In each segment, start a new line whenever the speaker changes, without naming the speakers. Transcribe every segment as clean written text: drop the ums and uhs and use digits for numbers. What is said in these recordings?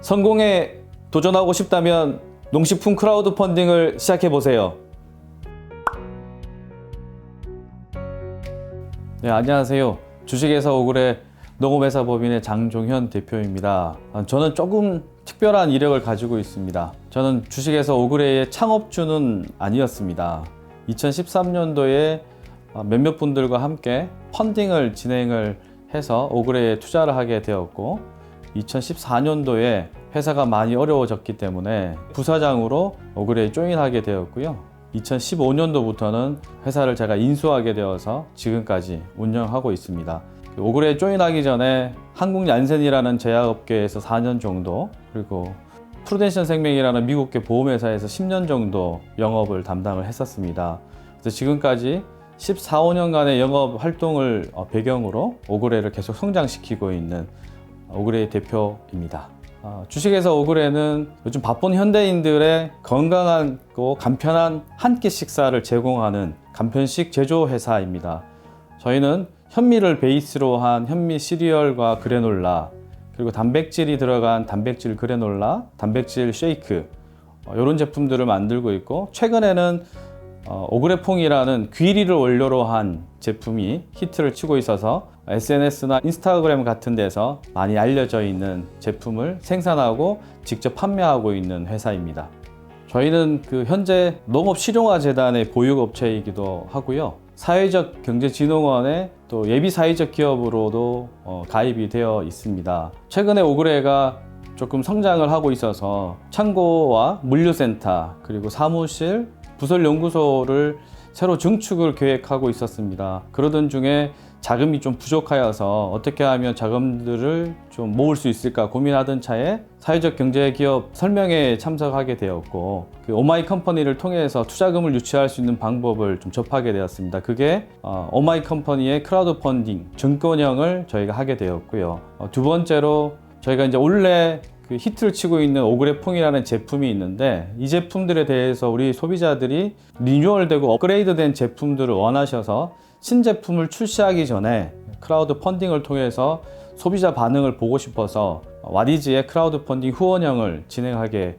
성공에 도전하고 싶다면 농식품 크라우드 펀딩을 시작해보세요. 네, 안녕하세요. 주식회사 오그레 농업회사 법인의 장종현 대표입니다. 저는 조금 특별한 이력을 가지고 있습니다. 저는 주식회사 오그레의 창업주는 아니었습니다. 2013년도에 몇몇 분들과 함께 펀딩을 진행을 해서 오그레에 투자를 하게 되었고, 2014년도에 회사가 많이 어려워졌기 때문에 부사장으로 오그레에 조인하게 되었고요. 2015년도부터는 회사를 제가 인수하게 되어서 지금까지 운영하고 있습니다. 오그레에 조인하기 전에 한국얀센이라는 제약업계에서 4년 정도, 그리고 프루덴셜 생명이라는 미국계 보험회사에서 10년 정도 영업을 담당을 했었습니다. 그래서 지금까지 14, 15년간의 영업 활동을 배경으로 오그레를 계속 성장시키고 있는 오그레의 대표입니다. 주식회사 오그레는 요즘 바쁜 현대인들의 건강하고 간편한 한 끼 식사를 제공하는 간편식 제조회사입니다. 저희는 현미를 베이스로 한 현미 시리얼과 그래놀라, 그리고 단백질이 들어간 단백질 그래놀라, 단백질 쉐이크, 이런 제품들을 만들고 있고, 최근에는 오그레퐁이라는 귀리를 원료로 한 제품이 히트를 치고 있어서 SNS나 인스타그램 같은 데서 많이 알려져 있는 제품을 생산하고 직접 판매하고 있는 회사입니다. 저희는 현재 농업실용화재단의 보육업체이기도 하고요. 사회적 경제진흥원의 또 예비사회적 기업으로도 가입이 되어 있습니다. 최근에 오그레가 조금 성장을 하고 있어서 창고와 물류센터, 그리고 사무실, 부설연구소를 새로 증축을 계획하고 있었습니다. 그러던 중에 자금이 좀 부족하여서 어떻게 하면 자금들을 좀 모을 수 있을까 고민하던 차에 사회적 경제기업 설명회에 참석하게 되었고, 오마이 컴퍼니를 통해서 투자금을 유치할 수 있는 방법을 좀 접하게 되었습니다. 그게 오마이 컴퍼니의 크라우드 펀딩 증권형을 저희가 하게 되었고요. 두 번째로 저희가 이제 원래 히트를 치고 있는 오그레퐁이라는 제품이 있는데, 이 제품들에 대해서 우리 소비자들이 리뉴얼되고 업그레이드된 제품들을 원하셔서 신제품을 출시하기 전에 크라우드 펀딩을 통해서 소비자 반응을 보고 싶어서 와디즈의 크라우드 펀딩 후원형을 진행하게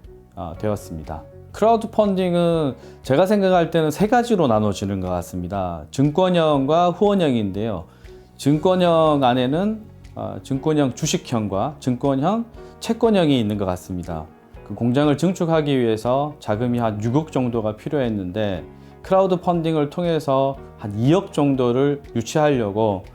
되었습니다. 크라우드 펀딩은 제가 생각할 때는 세 가지로 나눠지는 것 같습니다. 증권형과 후원형인데요. 증권형 안에는 증권형 주식형과 증권형 채권형이 있는 것 같습니다. 그 공장을 증축하기 위해서 자금이 한 6억 정도가 필요했는데, 크라우드 펀딩을 통해서 한 2억 정도를 유치하려고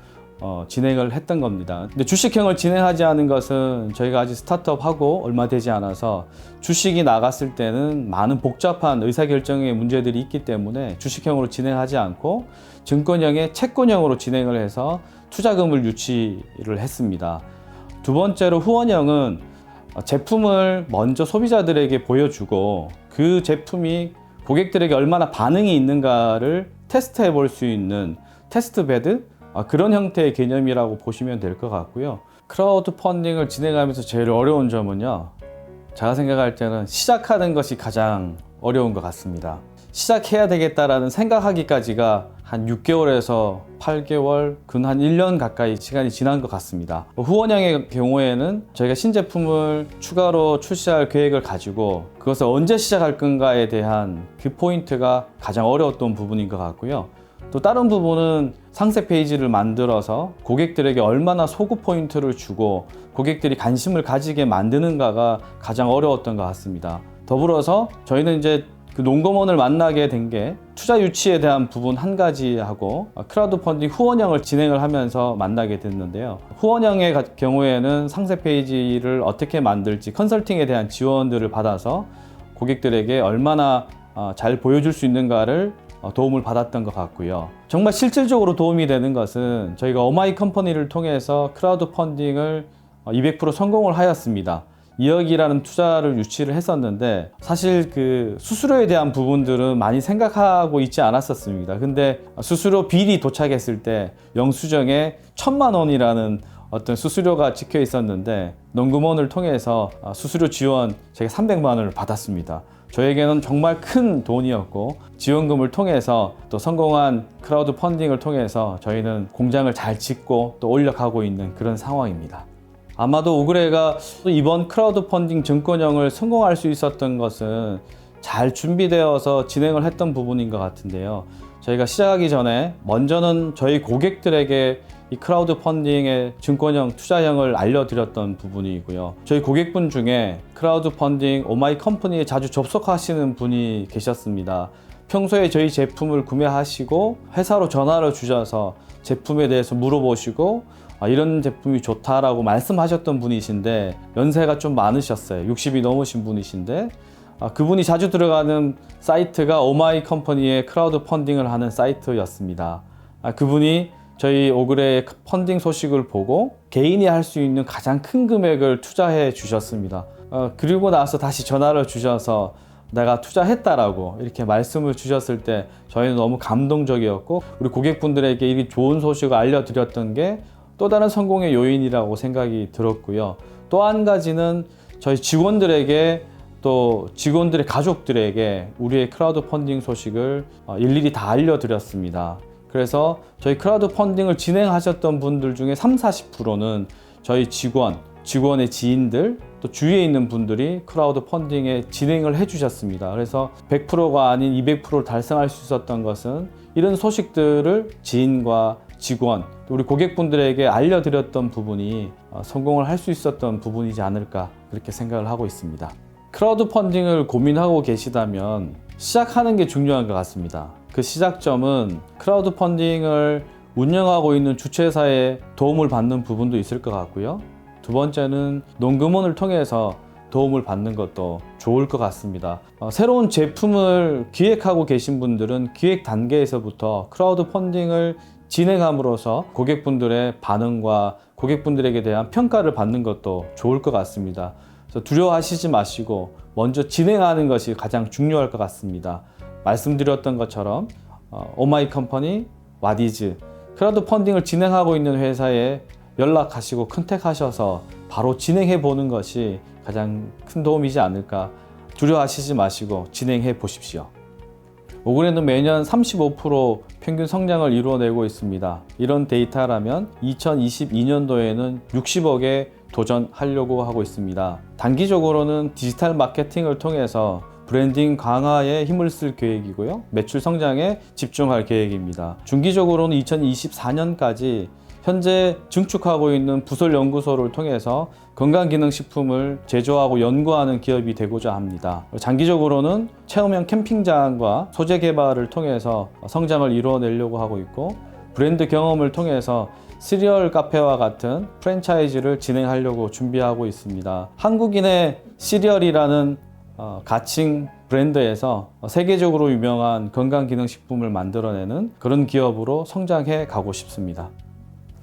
진행을 했던 겁니다. 근데 주식형을 진행하지 않은 것은 저희가 아직 스타트업하고 얼마 되지 않아서 주식이 나갔을 때는 많은 복잡한 의사결정의 문제들이 있기 때문에 주식형으로 진행하지 않고 증권형의 채권형으로 진행을 해서 투자금을 유치를 했습니다. 두 번째로 후원형은 제품을 먼저 소비자들에게 보여주고 그 제품이 고객들에게 얼마나 반응이 있는가를 테스트해 볼 수 있는 테스트베드, 그런 형태의 개념이라고 보시면 될 것 같고요. 크라우드 펀딩을 진행하면서 제일 어려운 점은요, 제가 생각할 때는 시작하는 것이 가장 어려운 것 같습니다. 시작해야 되겠다라는 생각하기까지가 한 6개월에서 8개월, 근 한 1년 가까이 시간이 지난 것 같습니다. 후원형의 경우에는 저희가 신제품을 추가로 출시할 계획을 가지고 그것을 언제 시작할 건가에 대한 그 포인트가 가장 어려웠던 부분인 것 같고요. 또 다른 부분은 상세 페이지를 만들어서 고객들에게 얼마나 소구 포인트를 주고 고객들이 관심을 가지게 만드는가가 가장 어려웠던 것 같습니다. 더불어서 저희는 이제 농검원을 만나게 된 게 투자 유치에 대한 부분 한 가지하고 크라우드 펀딩 후원형을 진행을 하면서 만나게 됐는데요. 후원형의 경우에는 상세 페이지를 어떻게 만들지 컨설팅에 대한 지원들을 받아서 고객들에게 얼마나 잘 보여줄 수 있는가를 도움을 받았던 것 같고요. 정말 실질적으로 도움이 되는 것은 저희가 오마이 컴퍼니를 통해서 크라우드 펀딩을 200% 성공을 하였습니다. 2억이라는 투자를 유치를 했었는데, 사실 수수료에 대한 부분들은 많이 생각하고 있지 않았었습니다. 근데 수수료 비리 도착했을 때 영수증에 1,000만 원이라는 어떤 수수료가 찍혀 있었는데, 농금원을 통해서 수수료 지원 제가 300만 원을 받았습니다. 저에게는 정말 큰 돈이었고, 지원금을 통해서 또 성공한 크라우드 펀딩을 통해서 저희는 공장을 잘 짓고 또 올려가고 있는 그런 상황입니다. 아마도 오그레가 이번 크라우드 펀딩 증권형을 성공할 수 있었던 것은 잘 준비되어서 진행을 했던 부분인 것 같은데요. 저희가 시작하기 전에 먼저는 저희 고객들에게 이 크라우드 펀딩의 증권형 투자형을 알려드렸던 부분이고요. 저희 고객분 중에 크라우드 펀딩 오마이 컴퍼니에 자주 접속하시는 분이 계셨습니다. 평소에 저희 제품을 구매하시고 회사로 전화를 주셔서 제품에 대해서 물어보시고 이런 제품이 좋다라고 말씀하셨던 분이신데 연세가 좀 많으셨어요. 60이 넘으신 분이신데 그분이 자주 들어가는 사이트가 오마이 컴퍼니의 크라우드 펀딩을 하는 사이트였습니다. 그분이 저희 오그레의 펀딩 소식을 보고 개인이 할 수 있는 가장 큰 금액을 투자해 주셨습니다. 그리고 나서 다시 전화를 주셔서 내가 투자했다라고 이렇게 말씀을 주셨을 때 저희는 너무 감동적이었고 우리 고객분들에게 이 좋은 소식을 알려드렸던 게 또 다른 성공의 요인이라고 생각이 들었고요. 또 한 가지는 저희 직원들에게 또 직원들의 가족들에게 우리의 크라우드 펀딩 소식을 일일이 다 알려드렸습니다. 그래서 저희 크라우드 펀딩을 진행하셨던 분들 중에 30-40%는 저희 직원의 지인들, 또 주위에 있는 분들이 크라우드 펀딩에 진행을 해주셨습니다. 그래서 100%가 아닌 200%를 달성할 수 있었던 것은 이런 소식들을 지인과 직원, 또 우리 고객분들에게 알려드렸던 부분이 성공을 할 수 있었던 부분이지 않을까 그렇게 생각을 하고 있습니다. 크라우드 펀딩을 고민하고 계시다면 시작하는 게 중요한 것 같습니다. 그 시작점은 크라우드 펀딩을 운영하고 있는 주최사의 도움을 받는 부분도 있을 것 같고요. 두 번째는 농금원을 통해서 도움을 받는 것도 좋을 것 같습니다. 새로운 제품을 기획하고 계신 분들은 기획 단계에서부터 크라우드 펀딩을 진행함으로써 고객분들의 반응과 고객분들에게 대한 평가를 받는 것도 좋을 것 같습니다. 그래서 두려워하시지 마시고 먼저 진행하는 것이 가장 중요할 것 같습니다. 말씀드렸던 것처럼 오마이 컴퍼니, 와디즈 크라우드 펀딩을 진행하고 있는 회사에 연락하시고 컨택하셔서 바로 진행해 보는 것이 가장 큰 도움이지 않을까. 두려워하시지 마시고 진행해 보십시오. 오그레는 매년 35% 평균 성장을 이루어내고 있습니다. 이런 데이터라면 2022년도에는 60억에 도전하려고 하고 있습니다. 단기적으로는 디지털 마케팅을 통해서 브랜딩 강화에 힘을 쓸 계획이고요. 매출 성장에 집중할 계획입니다. 중기적으로는 2024년까지 현재 증축하고 있는 부설 연구소를 통해서 건강기능식품을 제조하고 연구하는 기업이 되고자 합니다. 장기적으로는 체험형 캠핑장과 소재 개발을 통해서 성장을 이루어내려고 하고 있고 브랜드 경험을 통해서 시리얼 카페와 같은 프랜차이즈를 진행하려고 준비하고 있습니다. 한국인의 시리얼이라는 가칭 브랜드에서 세계적으로 유명한 건강기능식품을 만들어내는 그런 기업으로 성장해 가고 싶습니다.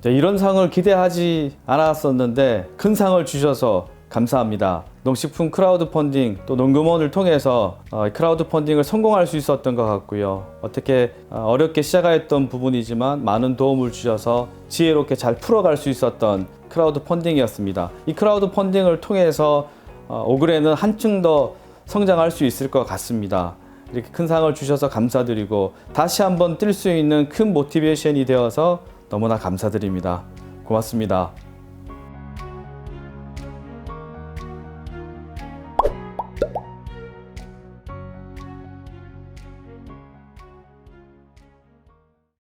이런 상을 기대하지 않았었는데 큰 상을 주셔서 감사합니다. 농식품 크라우드 펀딩 또 농금원을 통해서 크라우드 펀딩을 성공할 수 있었던 것 같고요. 어떻게 어렵게 시작했던 부분이지만 많은 도움을 주셔서 지혜롭게 잘 풀어갈 수 있었던 크라우드 펀딩이었습니다. 이 크라우드 펀딩을 통해서 오그레는 한층 더 성장할 수 있을 것 같습니다. 이렇게 큰 상을 주셔서 감사드리고 다시 한번 뛸 수 있는 큰 모티베이션이 되어서 너무나 감사드립니다. 고맙습니다.